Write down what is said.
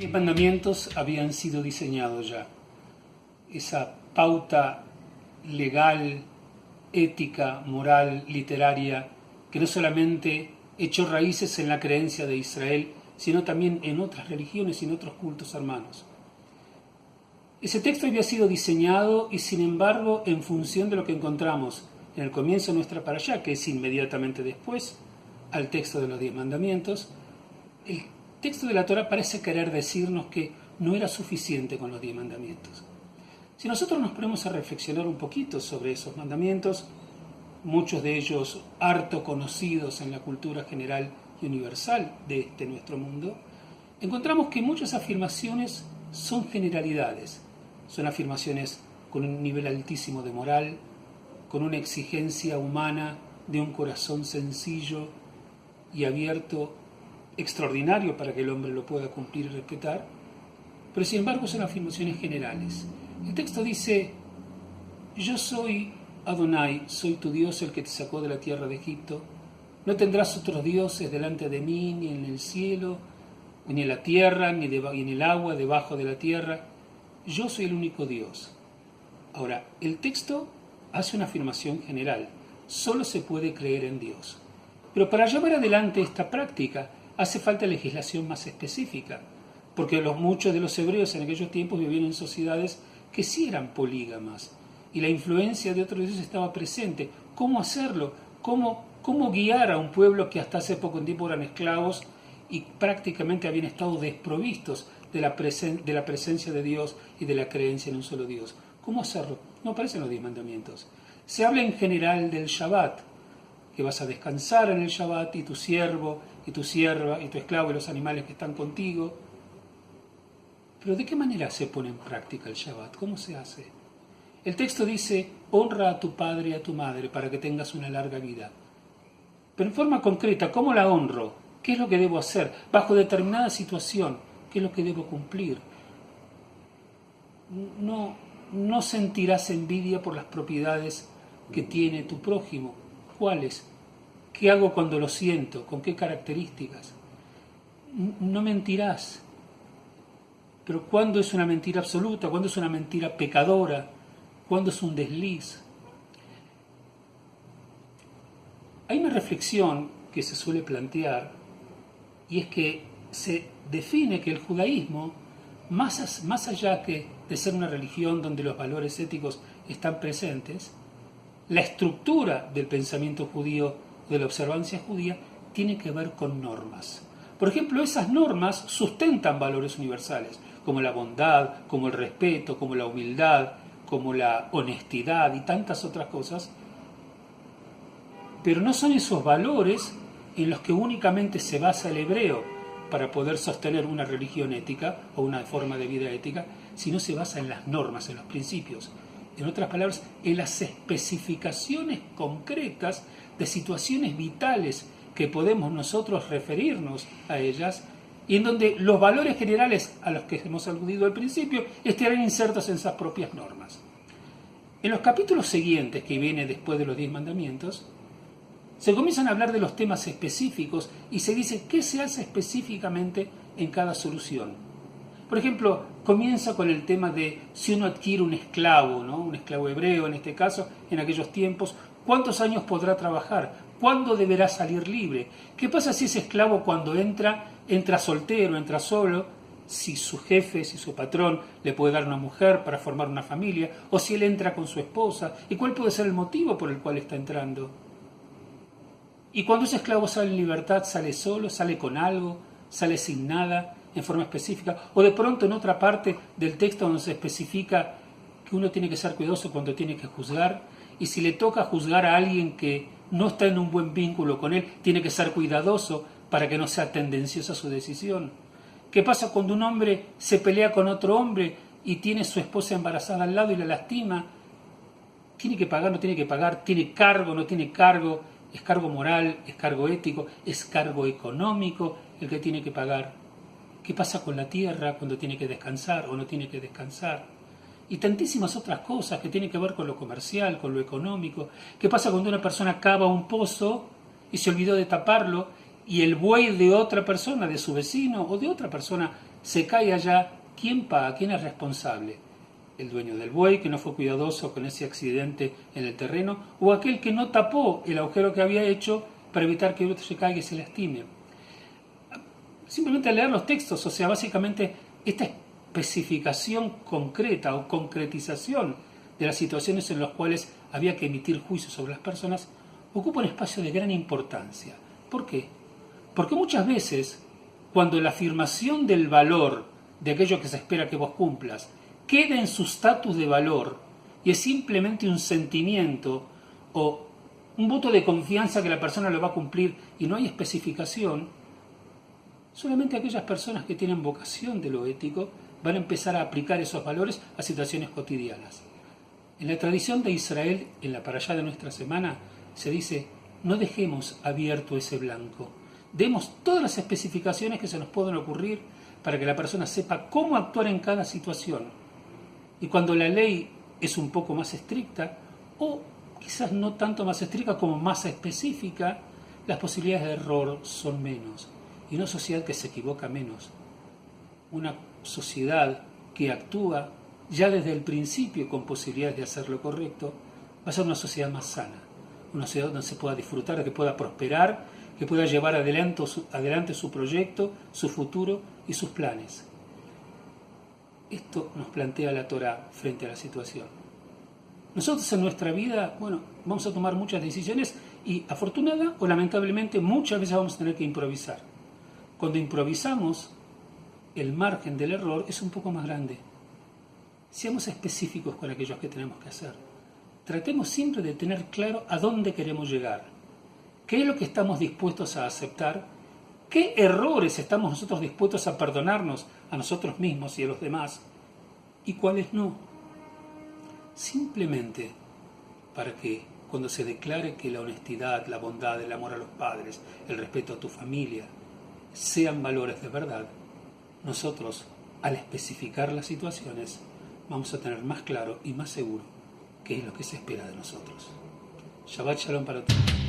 Los mandamientos habían sido diseñados ya. Esa pauta legal, ética, moral, literaria, que no solamente echó raíces en la creencia de Israel, sino también en otras religiones y en otros cultos hermanos. Ese texto había sido diseñado y, sin embargo, en función de lo que encontramos en el comienzo de nuestra parashá, que es inmediatamente después al texto de los 10 mandamientos, el texto de la Torá parece querer decirnos que no era suficiente con los 10 mandamientos. Si nosotros nos ponemos a reflexionar un poquito sobre esos mandamientos, muchos de ellos harto conocidos en la cultura general y universal de este nuestro mundo, encontramos que muchas afirmaciones son generalidades, son afirmaciones con un nivel altísimo de moral, con una exigencia humana de un corazón sencillo y abierto, extraordinario para que el hombre lo pueda cumplir y respetar, pero sin embargo son afirmaciones generales. El texto dice: yo soy Adonai, soy tu Dios, el que te sacó de la tierra de Egipto. No tendrás otros dioses delante de mí, ni en el cielo, ni en la tierra, ni en el agua, debajo de la tierra. Yo soy el único Dios. Ahora, el texto hace una afirmación general. Solo se puede creer en Dios. Pero para llevar adelante esta práctica hace falta legislación más específica, porque muchos de los hebreos en aquellos tiempos vivían en sociedades que sí eran polígamas, y la influencia de otros dioses estaba presente. ¿Cómo hacerlo? ¿Cómo guiar a un pueblo que hasta hace poco tiempo eran esclavos y prácticamente habían estado desprovistos de la presencia de Dios y de la creencia en un solo Dios? ¿Cómo hacerlo? No aparecen los 10 mandamientos. Se habla en general del Shabbat, que vas a descansar en el Shabbat, y tu siervo, y tu sierva, y tu esclavo, y los animales que están contigo. Pero ¿de qué manera se pone en práctica el Shabbat? ¿Cómo se hace? El texto dice: honra a tu padre y a tu madre para que tengas una larga vida. Pero en forma concreta, ¿cómo la honro? ¿Qué es lo que debo hacer? Bajo determinada situación, ¿qué es lo que debo cumplir? No sentirás envidia por las propiedades que tiene tu prójimo. ¿Cuáles? ¿Qué hago cuando lo siento? ¿Con qué características? No mentirás. Pero ¿cuándo es una mentira absoluta? ¿Cuándo es una mentira pecadora? ¿Cuándo es un desliz? Hay una reflexión que se suele plantear, y es que se define que el judaísmo, más allá de ser una religión donde los valores éticos están presentes, la estructura del pensamiento judío, de la observancia judía, tiene que ver con normas. Por ejemplo, esas normas sustentan valores universales, como la bondad, como el respeto, como la humildad, como la honestidad y tantas otras cosas, pero no son esos valores en los que únicamente se basa el hebreo para poder sostener una religión ética o una forma de vida ética, sino se basa en las normas, en los principios. En otras palabras, en las especificaciones concretas de situaciones vitales que podemos nosotros referirnos a ellas, y en donde los valores generales a los que hemos aludido al principio estarán insertos en esas propias normas. En los capítulos siguientes, que vienen después de los 10 mandamientos, se comienzan a hablar de los temas específicos y se dice qué se hace específicamente en cada solución. Por ejemplo, comienza con el tema de si uno adquiere un esclavo, ¿no? Un esclavo hebreo en este caso, en aquellos tiempos, ¿cuántos años podrá trabajar? ¿Cuándo deberá salir libre? ¿Qué pasa si ese esclavo cuando entra soltero, entra solo? Si su jefe, si su patrón le puede dar una mujer para formar una familia, o si él entra con su esposa, ¿y cuál puede ser el motivo por el cual está entrando? Y cuando ese esclavo sale en libertad, ¿sale solo, sale con algo, sale sin nada, en forma específica? O de pronto en otra parte del texto donde se especifica que uno tiene que ser cuidadoso cuando tiene que juzgar, y si le toca juzgar a alguien que no está en un buen vínculo con él, tiene que ser cuidadoso para que no sea tendenciosa su decisión. ¿Qué pasa cuando un hombre se pelea con otro hombre y tiene su esposa embarazada al lado y la lastima? ¿Tiene que pagar, no tiene que pagar? ¿Tiene cargo, no tiene cargo? ¿Es cargo moral, es cargo ético, es cargo económico el que tiene que pagar? ¿Qué pasa con la tierra cuando tiene que descansar o no tiene que descansar? Y tantísimas otras cosas que tienen que ver con lo comercial, con lo económico. ¿Qué pasa cuando una persona cava un pozo y se olvidó de taparlo y el buey de otra persona, de su vecino o de otra persona, se cae allá, ¿quién paga? ¿Quién es responsable? ¿El dueño del buey que no fue cuidadoso con ese accidente en el terreno? ¿O aquel que no tapó el agujero que había hecho para evitar que el otro se caiga y se lastime? Simplemente leer los textos, o sea, básicamente esta especificación concreta o concretización de las situaciones en las cuales había que emitir juicios sobre las personas, ocupa un espacio de gran importancia. ¿Por qué? Porque muchas veces, cuando la afirmación del valor de aquello que se espera que vos cumplas queda en su estatus de valor y es simplemente un sentimiento o un voto de confianza que la persona lo va a cumplir y no hay especificación, solamente aquellas personas que tienen vocación de lo ético van a empezar a aplicar esos valores a situaciones cotidianas. En la tradición de Israel, en la parashá de nuestra semana, se dice: no dejemos abierto ese blanco. Demos todas las especificaciones que se nos puedan ocurrir para que la persona sepa cómo actuar en cada situación. Y cuando la ley es un poco más estricta, o quizás no tanto más estricta como más específica, las posibilidades de error son menos. Y una sociedad que se equivoca menos, una sociedad que actúa ya desde el principio con posibilidades de hacer lo correcto, va a ser una sociedad más sana, una sociedad donde se pueda disfrutar, que pueda prosperar, que pueda llevar adelante su proyecto, su futuro y sus planes. Esto nos plantea la Torá frente a la situación. Nosotros en nuestra vida, vamos a tomar muchas decisiones y afortunada o lamentablemente muchas veces vamos a tener que improvisar. Cuando improvisamos, el margen del error es un poco más grande. Seamos específicos con aquellos que tenemos que hacer. Tratemos siempre de tener claro a dónde queremos llegar, qué es lo que estamos dispuestos a aceptar, qué errores estamos nosotros dispuestos a perdonarnos a nosotros mismos y a los demás, y cuáles no. Simplemente para que cuando se declare que la honestidad, la bondad, el amor a los padres, el respeto a tu familia, sean valores de verdad, nosotros, al especificar las situaciones, vamos a tener más claro y más seguro qué es lo que se espera de nosotros. Shabbat Shalom para todos.